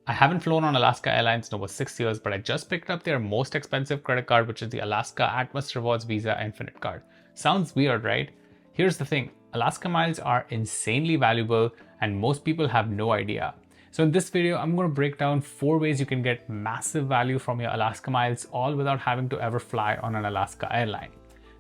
I haven't flown on Alaska Airlines in over 6 years, but I just picked up their most expensive credit card, which is the Alaska ATMOS Rewards Visa Infinite card. Sounds weird, right? Here's the thing, Alaska miles are insanely valuable and most people have no idea. So in this video, I'm going to break down 4 ways you can get massive value from your Alaska miles, all without having to ever fly on an Alaska airline.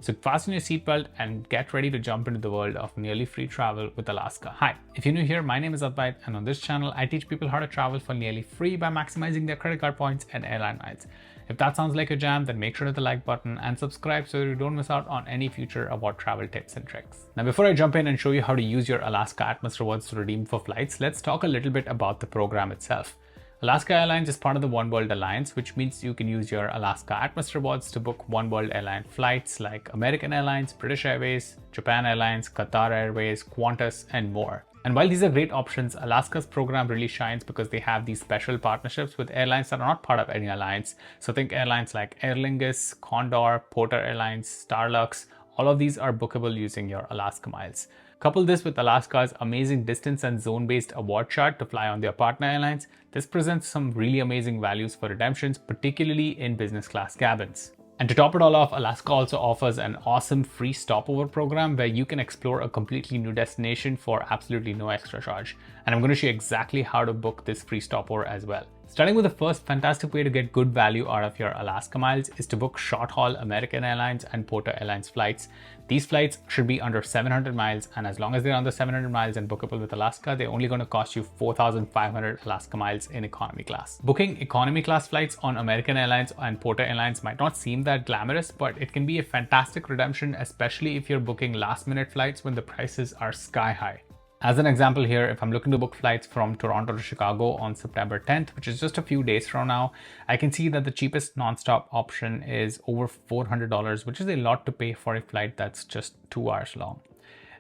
So fasten your seatbelt and get ready to jump into the world of nearly free travel with Alaska. Hi, if you're new here, my name is Advait, and on this channel, I teach people how to travel for nearly free by maximizing their credit card points and airline miles. If that sounds like a jam, then make sure to hit the like button and subscribe so you don't miss out on any future about travel tips and tricks. Now, before I jump in and show you how to use your Alaska ATMOS rewards to redeem for flights, let's talk a little bit about the program itself. Alaska Airlines is part of the One World Alliance, which means you can use your Alaska ATMOS rewards to book One World airline flights like American Airlines, British Airways, Japan Airlines, Qatar Airways, Qantas, and more. And while these are great options, Alaska's program really shines because they have these special partnerships with airlines that are not part of any alliance. So think airlines like Aer Lingus, Condor, Porter Airlines, StarLux. All of these are bookable using your Alaska miles. Couple this with Alaska's amazing distance and zone-based award chart to fly on their partner airlines. This presents some really amazing values for redemptions, particularly in business class cabins. And to top it all off, Alaska also offers an awesome free stopover program where you can explore a completely new destination for absolutely no extra charge. And I'm going to show you exactly how to book this free stopover as well. Starting with the first fantastic way to get good value out of your Alaska miles is to book short-haul American Airlines and Porter Airlines flights. These flights should be under 700 miles, and as long as they're under 700 miles and bookable with Alaska, they're only going to cost you 4,500 Alaska miles in economy class. Booking economy class flights on American Airlines and Porter Airlines might not seem that glamorous, but it can be a fantastic redemption, especially if you're booking last-minute flights when the prices are sky high. As an example here, if I'm looking to book flights from Toronto to Chicago on September 10th, which is just a few days from now, I can see that the cheapest nonstop option is over $400, which is a lot to pay for a flight that's just 2 hours long.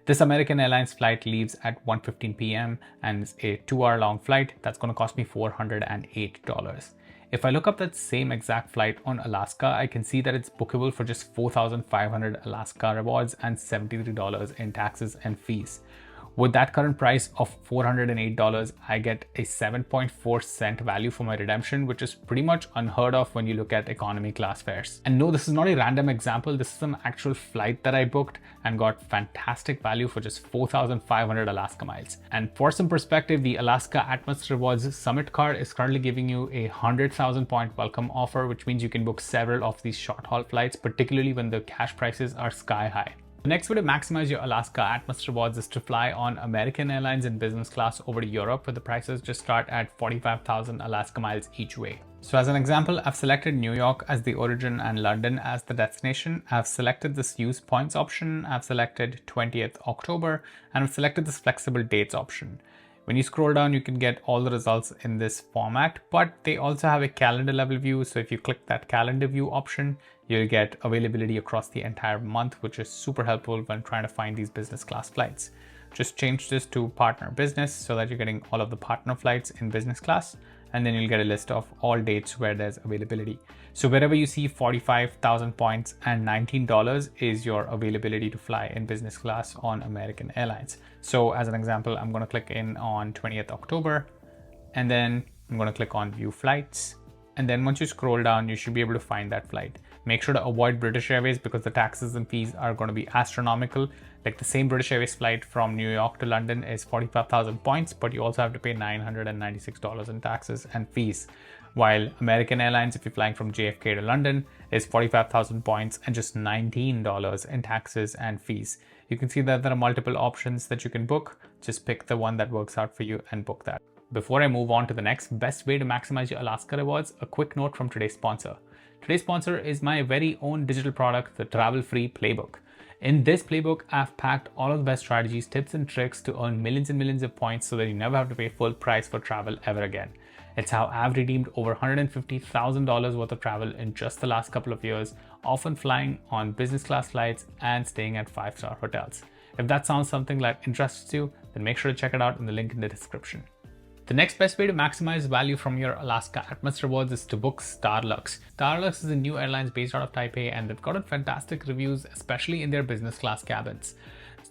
This American Airlines flight leaves at 1:15 p.m. and is a 2-hour long flight that's going to cost me $408. If I look up that same exact flight on Alaska, I can see that it's bookable for just 4,500 Alaska rewards and $73 in taxes and fees. With that current price of $408, I get a 7.4 cent value for my redemption, which is pretty much unheard of when you look at economy class fares. And no, this is not a random example. This is an actual flight that I booked and got fantastic value for just 4,500 Alaska miles. And for some perspective, the Alaska ATMOS Rewards Summit card is currently giving you a 100,000 point welcome offer, which means you can book several of these short haul flights, particularly when the cash prices are sky high. The next way to maximize your Alaska ATMOS rewards is to fly on American Airlines in business class over to Europe, where the prices just start at 45,000 Alaska miles each way. So as an example, I've selected New York as the origin and London as the destination. I've selected this use points option. I've selected 20th October, and I've selected this flexible dates option. When you scroll down, you can get all the results in this format, but they also have a calendar level view. So if you click that calendar view option, you'll get availability across the entire month, which is super helpful when trying to find these business class flights. Just change this to partner business so that you're getting all of the partner flights in business class, and then you'll get a list of all dates where there's availability. So wherever you see 45,000 points and $19 is your availability to fly in business class on American Airlines. So as an example, I'm going to click in on 20th October, and then I'm going to click on view flights. And then once you scroll down, you should be able to find that flight. Make sure to avoid British Airways because the taxes and fees are going to be astronomical. Like the same British Airways flight from New York to London is 45,000 points, but you also have to pay $996 in taxes and fees. While American Airlines, if you're flying from JFK to London, is 45,000 points and just $19 in taxes and fees. You can see that there are multiple options that you can book. Just pick the one that works out for you and book that. Before I move on to the next best way to maximize your Alaska rewards, a quick note from today's sponsor. Today's sponsor is my very own digital product, the travel-free Playbook. In this playbook, I've packed all of the best strategies, tips, and tricks to earn millions and millions of points so that you never have to pay full price for travel ever again. It's how I've redeemed over $150,000 worth of travel in just the last couple of years, often flying on business class flights and staying at 5-star hotels. If that sounds something that interests you, then make sure to check it out in the link in the description. The next best way to maximize value from your Alaska ATMOS rewards is to book StarLux. StarLux is a new airline based out of Taipei, and they've gotten fantastic reviews, especially in their business class cabins.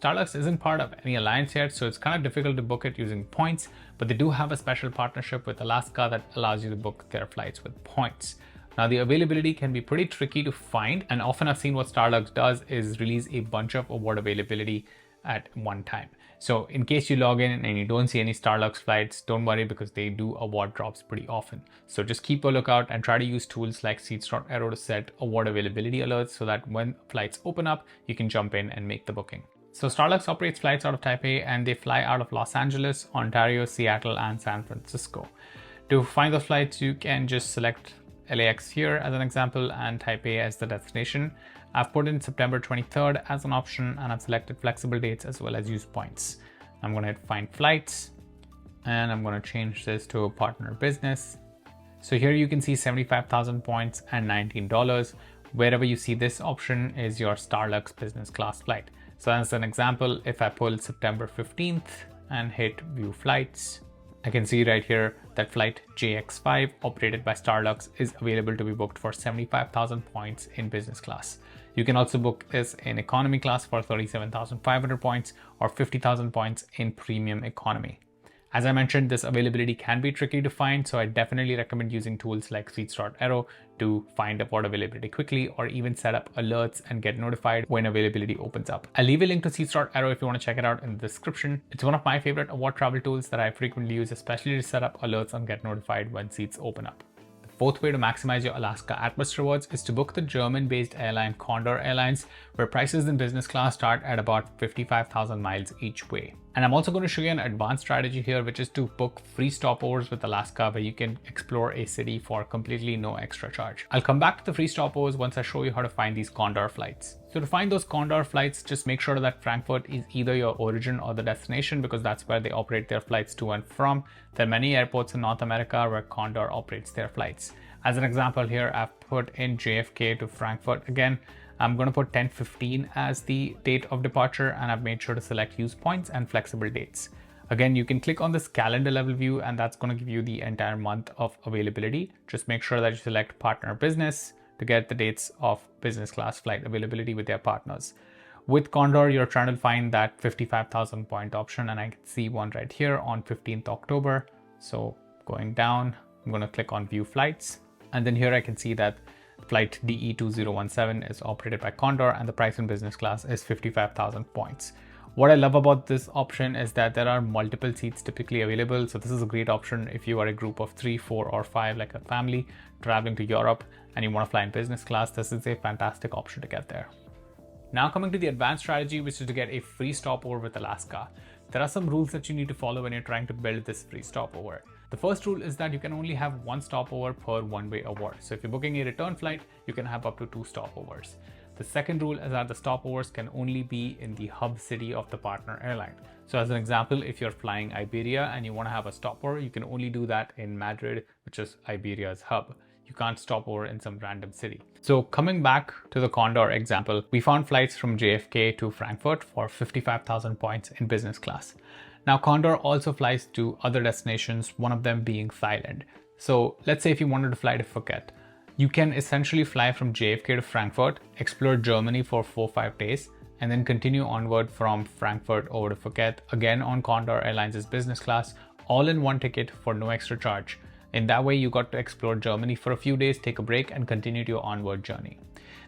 StarLux isn't part of any alliance yet, so it's kind of difficult to book it using points, but they do have a special partnership with Alaska that allows you to book their flights with points. Now, the availability can be pretty tricky to find, and often I've seen what StarLux does is release a bunch of award availability at one time. So in case you log in and you don't see any StarLux flights, don't worry, because they do award drops pretty often. So just keep a lookout and try to use tools like seats.aero to set award availability alerts so that when flights open up, you can jump in and make the booking. So StarLux operates flights out of Taipei, and they fly out of Los Angeles, Ontario, Seattle, and San Francisco. To find those flights, you can just select LAX here as an example and Taipei as the destination. I've put in September 23rd as an option, and I've selected flexible dates as well as use points. I'm going to hit find flights, and I'm going to change this to a partner business. So here you can see 75,000 points and $19. Wherever you see this option is your StarLux business class flight. So as an example, if I pull September 15th and hit view flights, I can see right here that flight JX5 operated by StarLux is available to be booked for 75,000 points in business class. You can also book this in economy class for 37,500 points or 50,000 points in premium economy. As I mentioned, this availability can be tricky to find, so I definitely recommend using tools like seats.aero to find award availability quickly, or even set up alerts and get notified when availability opens up. I'll leave a link to seats.aero if you want to check it out in the description. It's one of my favorite award travel tools that I frequently use, especially to set up alerts and get notified when seats open up. The fourth way to maximize your Alaska ATMOS rewards is to book the German-based airline Condor Airlines, where prices in business class start at about 55,000 miles each way. And I'm also going to show you an advanced strategy here, which is to book free stopovers with Alaska, where you can explore a city for completely no extra charge. I'll come back to the free stopovers once I show you how to find these Condor flights. So to find those Condor flights, just make sure that Frankfurt is either your origin or the destination, because that's where they operate their flights to and from. There are many airports in North America where Condor operates their flights. As an example here, I've put in JFK to Frankfurt again. I'm going to put 10/15 as the date of departure, and I've made sure to select use points and flexible dates. Again, you can click on this calendar level view, and that's going to give you the entire month of availability. Just make sure that you select partner business to get the dates of business class flight availability with their partners. With Condor, you're trying to find that 55,000 point option, and I can see one right here on 15th October. So going down, I'm going to click on view flights, and then here I can see that flight DE2017 is operated by Condor, and the price in business class is 55,000 points. What I love about this option is that there are multiple seats typically available. So this is a great option if you are a group of 3, 4, or 5, like a family traveling to Europe and you want to fly in business class. This is a fantastic option to get there. Now coming to the advanced strategy, which is to get a free stopover with Alaska. There are some rules that you need to follow when you're trying to build this free stopover. The first rule is that you can only have one stopover per one-way award. So if you're booking a return flight, you can have up to 2 stopovers. The second rule is that the stopovers can only be in the hub city of the partner airline. So as an example, if you're flying Iberia and you want to have a stopover, you can only do that in Madrid, which is Iberia's hub. You can't stop over in some random city. So coming back to the Condor example, we found flights from JFK to Frankfurt for 55,000 points in business class. Now Condor also flies to other destinations, one of them being Thailand. So let's say if you wanted to fly to Phuket, you can essentially fly from JFK to Frankfurt, explore Germany for 4-5 days, and then continue onward from Frankfurt over to Phuket, again on Condor Airlines' business class, all in one ticket for no extra charge. In that way, you got to explore Germany for a few days, take a break, and continue your onward journey.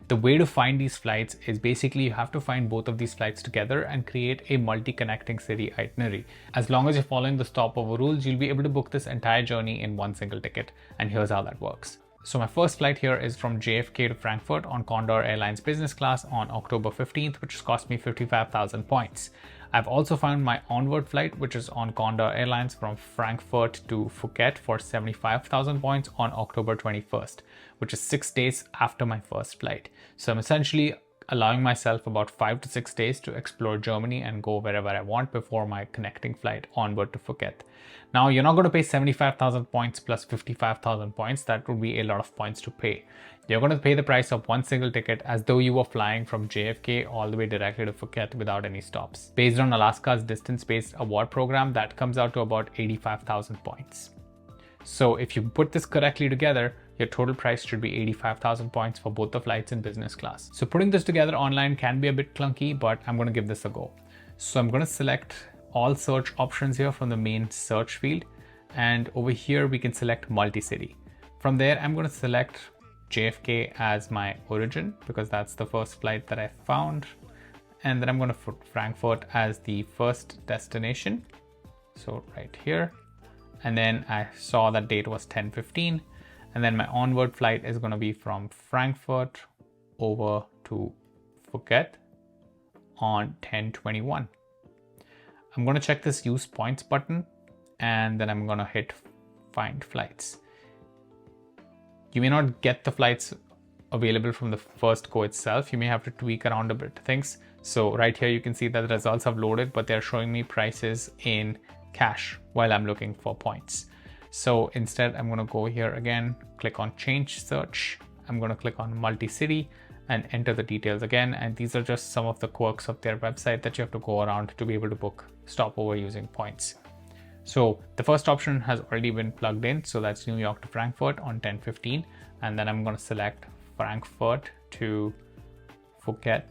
The way to find these flights is basically you have to find both of these flights together and create a multi-connecting city itinerary. As long as you're following the stopover rules, you'll be able to book this entire journey in one single ticket. And here's how that works. So my first flight here is from JFK to Frankfurt on Condor Airlines business class on October 15th, which has cost me 55,000 points. I've also found my onward flight, which is on Condor Airlines from Frankfurt to Phuket for 75,000 points on October 21st, which is 6 days after my first flight. So I'm essentially allowing myself about 5 to 6 days to explore Germany and go wherever I want before my connecting flight onward to Phuket. Now, you're not going to pay 75,000 points plus 55,000 points. That would be a lot of points to pay. You're going to pay the price of one single ticket as though you were flying from JFK all the way directly to Phuket without any stops. Based on Alaska's distance-based award program, that comes out to about 85,000 points. So if you put this correctly together, your total price should be 85,000 points for both the flights in business class. So putting this together online can be a bit clunky, but I'm going to give this a go. So I'm going to select all search options here from the main search field. And over here, we can select multi-city. From there, I'm going to select JFK as my origin because that's the first flight that I found. And then I'm going to put Frankfurt as the first destination. So right here. And then I saw that date was 10:15. And then my onward flight is going to be from Frankfurt over to Phuket on 10:21. I'm going to check this use points button and then I'm going to hit find flights. You may not get the flights available from the first go itself. You may have to tweak around a bit things. So right here you can see that the results have loaded, but they're showing me prices in cash while I'm looking for points. So instead I'm going to go here again, click on change search. I'm going to click on multi-city and enter the details again. And these are just some of the quirks of their website that you have to go around to be able to book stopover using points. So the first option has already been plugged in. So that's New York to Frankfurt on 10:15. And then I'm going to select Frankfurt to Phuket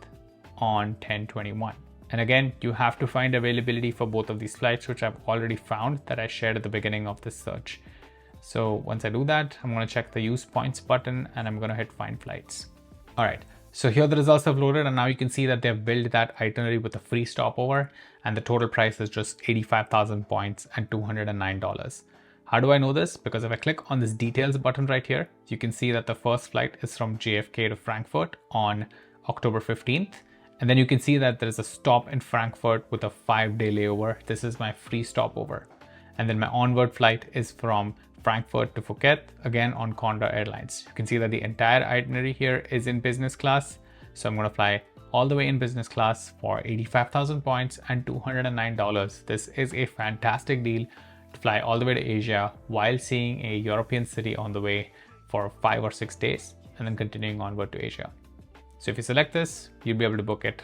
on 10:21. And again, you have to find availability for both of these flights, which I've already found that I shared at the beginning of this search. So once I do that, I'm going to check the use points button and I'm going to hit find flights. All right. So here the results have loaded and now you can see that they've built that itinerary with a free stopover and the total price is just 85,000 points and $209. How do I know this? Because if I click on this details button right here, you can see that the first flight is from JFK to Frankfurt on October 15th. And then you can see that there is a stop in Frankfurt with a 5-day layover. This is my free stopover. And then my onward flight is from Frankfurt to Phuket, again on Condor Airlines. You can see that the entire itinerary here is in business class. So I'm going to fly all the way in business class for 85,000 points and $209. This is a fantastic deal to fly all the way to Asia while seeing a European city on the way for 5 or 6 days and then continuing onward to Asia. So if you select this, you'll be able to book it.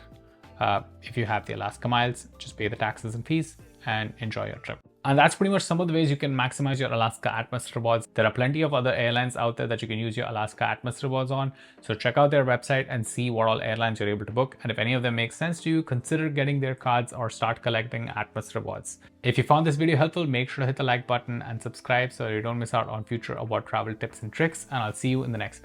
If you have the Alaska miles, just pay the taxes and fees and enjoy your trip. And that's pretty much some of the ways you can maximize your Alaska ATMOS rewards. There are plenty of other airlines out there that you can use your Alaska ATMOS rewards on. So check out their website and see what all airlines you're able to book. And if any of them make sense to you, consider getting their cards or start collecting ATMOS rewards. If you found this video helpful, make sure to hit the like button and subscribe so you don't miss out on future award travel tips and tricks. And I'll see you in the next video.